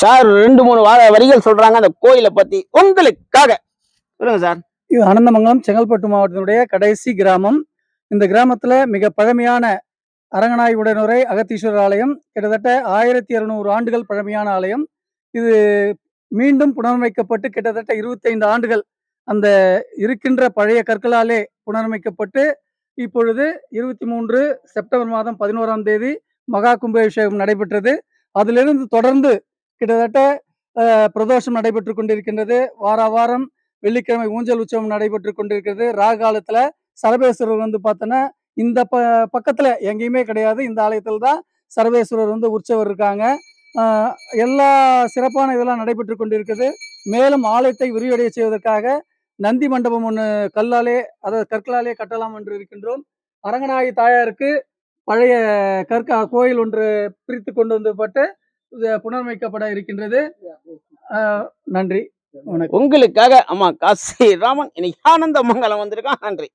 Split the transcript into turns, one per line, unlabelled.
Sir 2-3 வரிகள் சொல்றாங்க அந்த கோயிலை பத்தி உங்களுக்காக சொல்லுங்க சார்.
இது அனந்தமங்கலம் செங்கல்பட்டு மாவட்டத்தினுடைய கடைசி கிராமம். இந்த கிராமத்துல மிக பழமையான அரங்கநாய் உடனுரை அகத்தீஸ்வரர் ஆலயம். கிட்டத்தட்ட 1200 ஆண்டுகள் பழமையான ஆலயம். இது மீண்டும் புனரமைக்கப்பட்டு கிட்டத்தட்ட 25 ஆண்டுகள் அந்த இருக்கின்ற பழைய கற்களாலே புனரமைக்கப்பட்டு இப்பொழுது 23 செப்டம்பர் மாதம் 11ஆம் தேதி மகா கும்பாபிஷேகம் நடைபெற்றது. அதிலிருந்து தொடர்ந்து கிட்டத்தட்ட பிரதோஷம் நடைபெற்று கொண்டிருக்கின்றது. வாரம் வெள்ளிக்கிழமை ஊஞ்சல் உற்சவம் நடைபெற்று கொண்டிருக்கிறது. ராகு காலத்துல சரபேஸ்வரர் வந்து பார்த்தோன்னா இந்த பக்கத்துல எங்கேயுமே கிடையாது. இந்த ஆலயத்தில் தான் சரபேஸ்வரர் வந்து உற்சவர் இருக்காங்க. எல்லா சிறப்பான இதெல்லாம் நடைபெற்று கொண்டிருக்கிறது. மேலும் ஆலயத்தை விரிவடைய செய்வதற்காக நந்தி மண்டபம் ஒன்று அதாவது கற்களாலே கட்டலாம் என்று இருக்கின்றோம். அரங்கநாயகி தாயாருக்கு பழைய கோயில் ஒன்று பிரித்து கொண்டு வந்துப்பட்டு புனரமைக்கப்பட இருக்கின்றது. நன்றி.
உங்களுக்காக அம்மா காசி ராமன் இன்னைக்கு ஆனந்த மங்கலம் வந்திருக்கான். நன்றி.